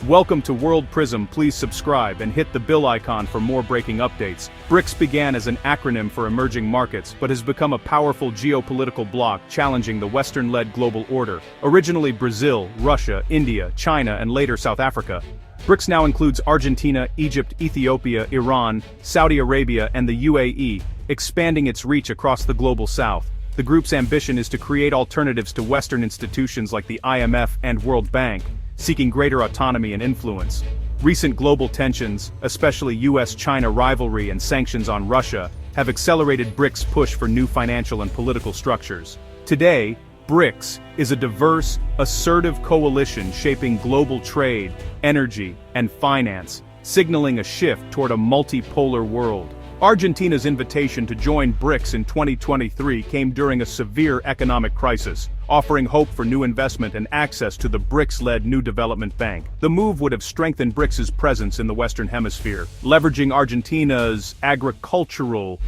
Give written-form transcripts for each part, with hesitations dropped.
Welcome to World Prism. Please subscribe and hit the bell icon for more breaking updates. BRICS began as an acronym for emerging markets but has become a powerful geopolitical bloc challenging the Western-led global order. Originally Brazil, Russia, India, China, and later South Africa, BRICS now includes Argentina, Egypt, Ethiopia, Iran, Saudi Arabia, and the UAE, expanding its reach across the global south. The group's ambition is to create alternatives to Western institutions like the IMF and World Bank, seeking greater autonomy and influence. Recent global tensions, especially US-China rivalry and sanctions on Russia, have accelerated BRICS' push for new financial and political structures. Today, BRICS is a diverse, assertive coalition shaping global trade, energy, and finance, signaling a shift toward a multipolar world. Argentina's invitation to join BRICS in 2023 came during a severe economic crisis, offering hope for new investment and access to the BRICS-led New Development Bank. The move would have strengthened BRICS' presence in the Western Hemisphere, leveraging Argentina's agricultural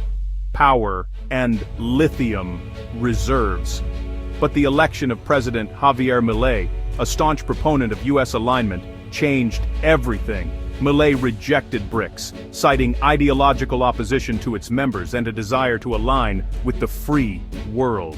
power and lithium reserves. But the election of President Javier Milei, a staunch proponent of U.S. alignment, changed everything. Milei rejected BRICS, citing ideological opposition to its members and a desire to align with the free world.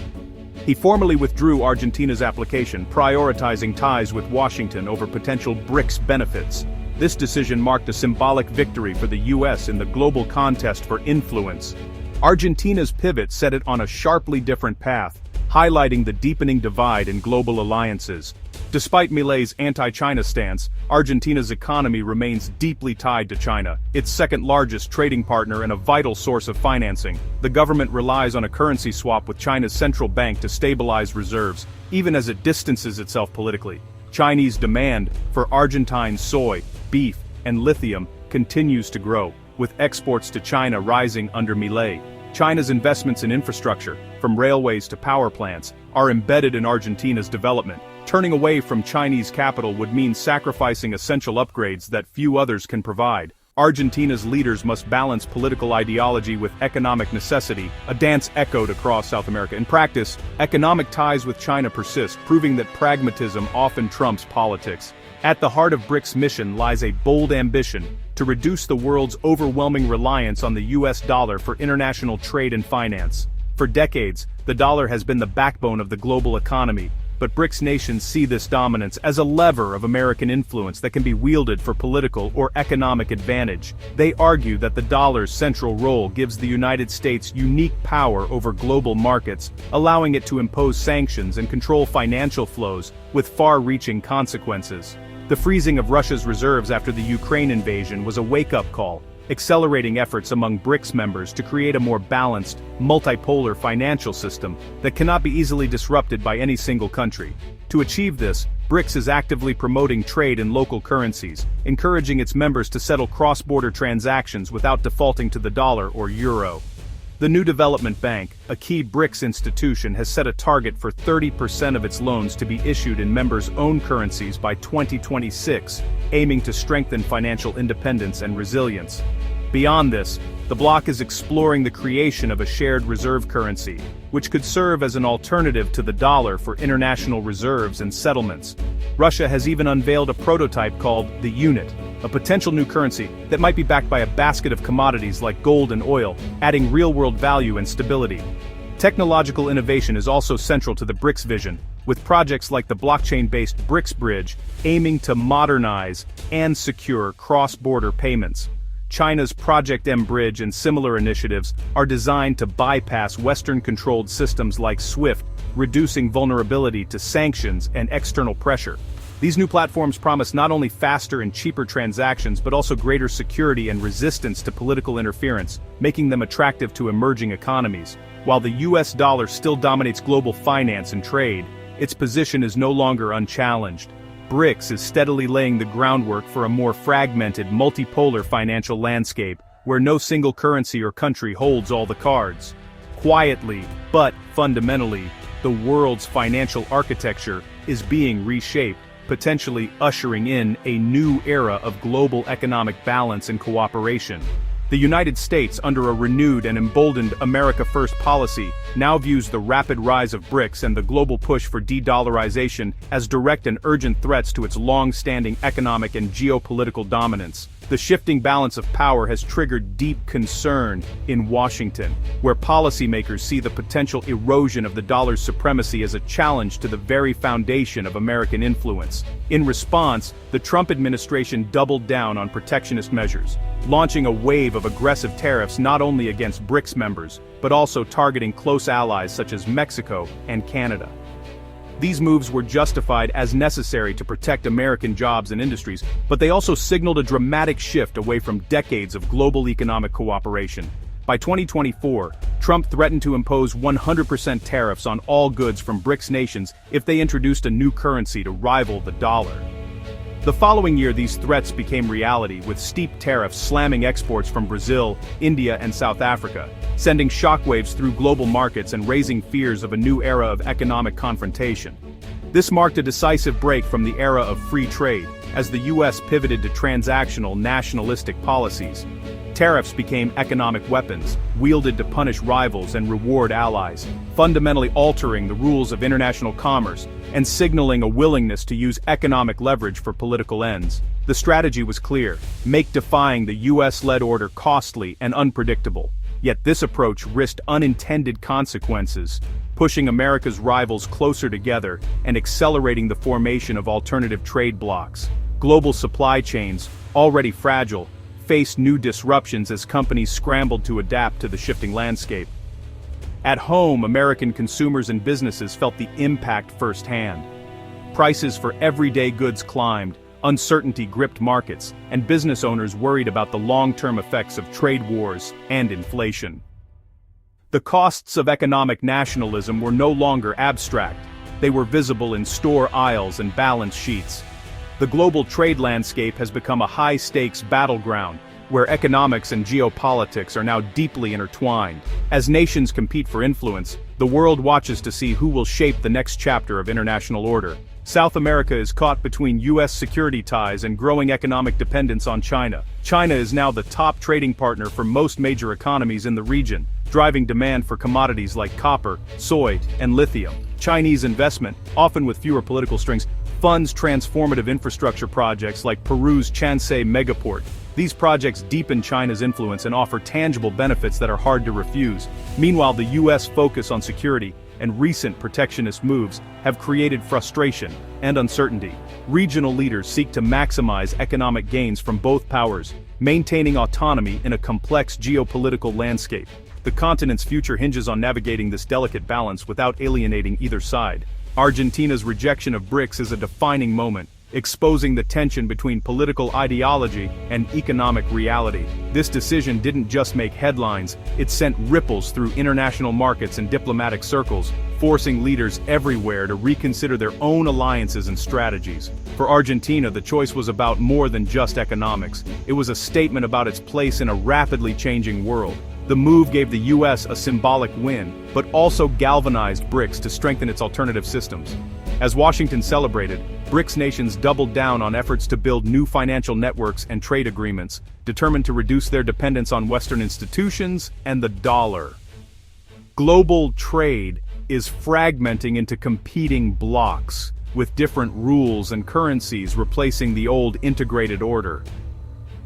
He formally withdrew Argentina's application, prioritizing ties with Washington over potential BRICS benefits. This decision marked a symbolic victory for the U.S. in the global contest for influence. Argentina's pivot set it on a sharply different path, highlighting the deepening divide in global alliances. Despite Milei's anti-China stance, Argentina's economy remains deeply tied to China, its second-largest trading partner and a vital source of financing. The government relies on a currency swap with China's central bank to stabilize reserves, even as it distances itself politically. Chinese demand for Argentine soy, beef, and lithium continues to grow, with exports to China rising under Milei. China's investments in infrastructure, from railways to power plants, are embedded in Argentina's development. Turning away from Chinese capital would mean sacrificing essential upgrades that few others can provide. Argentina's leaders must balance political ideology with economic necessity, a dance echoed across South America. In practice, economic ties with China persist, proving that pragmatism often trumps politics. At the heart of BRICS' mission lies a bold ambition to reduce the world's overwhelming reliance on the US dollar for international trade and finance. For decades, the dollar has been the backbone of the global economy, but BRICS nations see this dominance as a lever of American influence that can be wielded for political or economic advantage. They argue that the dollar's central role gives the United States unique power over global markets, allowing it to impose sanctions and control financial flows with far-reaching consequences. The freezing of Russia's reserves after the Ukraine invasion was a wake-up call, accelerating efforts among BRICS members to create a more balanced, multipolar financial system that cannot be easily disrupted by any single country. To achieve this, BRICS is actively promoting trade in local currencies, encouraging its members to settle cross-border transactions without defaulting to the dollar or euro. The New Development Bank, a key BRICS institution, has set a target for 30% of its loans to be issued in members' own currencies by 2026, aiming to strengthen financial independence and resilience. Beyond this, the bloc is exploring the creation of a shared reserve currency, which could serve as an alternative to the dollar for international reserves and settlements. Russia has even unveiled a prototype called the unit, a potential new currency that might be backed by a basket of commodities like gold and oil, adding real-world value and stability. Technological innovation is also central to the BRICS vision, with projects like the blockchain-based BRICS Bridge aiming to modernize and secure cross-border payments. China's Project M Bridge and similar initiatives are designed to bypass Western-controlled systems like SWIFT, reducing vulnerability to sanctions and external pressure. These new platforms promise not only faster and cheaper transactions but also greater security and resistance to political interference, making them attractive to emerging economies. While the US dollar still dominates global finance and trade, its position is no longer unchallenged. BRICS is steadily laying the groundwork for a more fragmented, multipolar financial landscape, where no single currency or country holds all the cards. Quietly, but fundamentally, the world's financial architecture is being reshaped, potentially ushering in a new era of global economic balance and cooperation. The United States, under a renewed and emboldened America First policy, now views the rapid rise of BRICS and the global push for de-dollarization as direct and urgent threats to its long-standing economic and geopolitical dominance. The shifting balance of power has triggered deep concern in Washington, where policymakers see the potential erosion of the dollar's supremacy as a challenge to the very foundation of American influence. In response, the Trump administration doubled down on protectionist measures, launching a wave of aggressive tariffs not only against BRICS members, but also targeting close allies such as Mexico and Canada. These moves were justified as necessary to protect American jobs and industries, but they also signaled a dramatic shift away from decades of global economic cooperation. By 2024, Trump threatened to impose 100% tariffs on all goods from BRICS nations if they introduced a new currency to rival the dollar. The following year, these threats became reality, with steep tariffs slamming exports from Brazil, India, and South Africa, sending shockwaves through global markets and raising fears of a new era of economic confrontation. This marked a decisive break from the era of free trade, as the U.S. pivoted to transactional, nationalistic policies. Tariffs became economic weapons, wielded to punish rivals and reward allies, fundamentally altering the rules of international commerce and signaling a willingness to use economic leverage for political ends. The strategy was clear: make defying the U.S.-led order costly and unpredictable. Yet this approach risked unintended consequences, pushing America's rivals closer together and accelerating the formation of alternative trade blocs. Global supply chains, already fragile, faced new disruptions as companies scrambled to adapt to the shifting landscape. At home, American consumers and businesses felt the impact firsthand. Prices for everyday goods climbed, uncertainty gripped markets, and business owners worried about the long-term effects of trade wars and inflation. The costs of economic nationalism were no longer abstract. They were visible in store aisles and balance sheets. The global trade landscape has become a high-stakes battleground, where economics and geopolitics are now deeply intertwined. As nations compete for influence, the world watches to see who will shape the next chapter of international order. South America is caught between U.S. security ties and growing economic dependence on China. China is now the top trading partner for most major economies in the region, driving demand for commodities like copper, soy, and lithium. Chinese investment, often with fewer political strings, funds transformative infrastructure projects like Peru's Chancay megaport. These projects deepen China's influence and offer tangible benefits that are hard to refuse. Meanwhile, the U.S. focus on security and recent protectionist moves have created frustration and uncertainty. Regional leaders seek to maximize economic gains from both powers, maintaining autonomy in a complex geopolitical landscape. The continent's future hinges on navigating this delicate balance without alienating either side. Argentina's rejection of BRICS is a defining moment, exposing the tension between political ideology and economic reality. This decision didn't just make headlines, it sent ripples through international markets and diplomatic circles, forcing leaders everywhere to reconsider their own alliances and strategies. For Argentina, the choice was about more than just economics. It was a statement about its place in a rapidly changing world. The move gave the U.S. a symbolic win, but also galvanized BRICS to strengthen its alternative systems. As Washington celebrated, BRICS nations doubled down on efforts to build new financial networks and trade agreements, determined to reduce their dependence on Western institutions and the dollar. Global trade is fragmenting into competing blocs, with different rules and currencies replacing the old integrated order.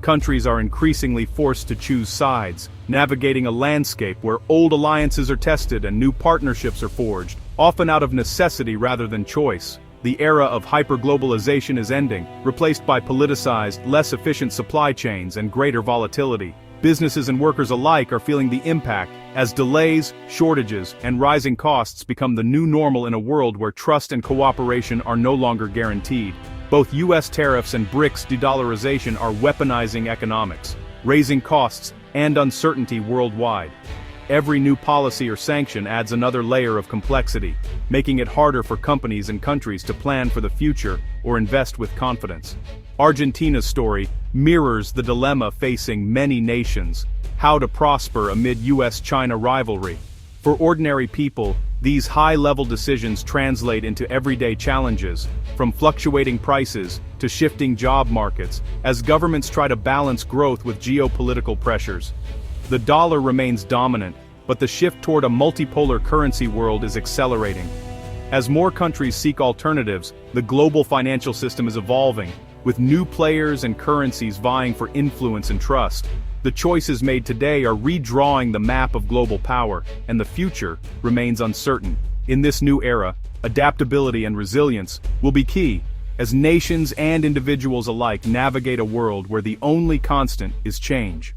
Countries are increasingly forced to choose sides, navigating a landscape where old alliances are tested and new partnerships are forged, often out of necessity rather than choice. The era of hyperglobalization is ending, replaced by politicized, less efficient supply chains and greater volatility. Businesses and workers alike are feeling the impact, as delays, shortages, and rising costs become the new normal in a world where trust and cooperation are no longer guaranteed. Both U.S. tariffs and BRICS de-dollarization are weaponizing economics, raising costs and uncertainty worldwide. Every new policy or sanction adds another layer of complexity, making it harder for companies and countries to plan for the future or invest with confidence. Argentina's story mirrors the dilemma facing many nations: how to prosper amid U.S.-China rivalry. For ordinary people, these high-level decisions translate into everyday challenges, from fluctuating prices to shifting job markets, as governments try to balance growth with geopolitical pressures. The dollar remains dominant, but the shift toward a multipolar currency world is accelerating. As more countries seek alternatives, the global financial system is evolving, with new players and currencies vying for influence and trust. The choices made today are redrawing the map of global power, and the future remains uncertain. In this new era, adaptability and resilience will be key, as nations and individuals alike navigate a world where the only constant is change.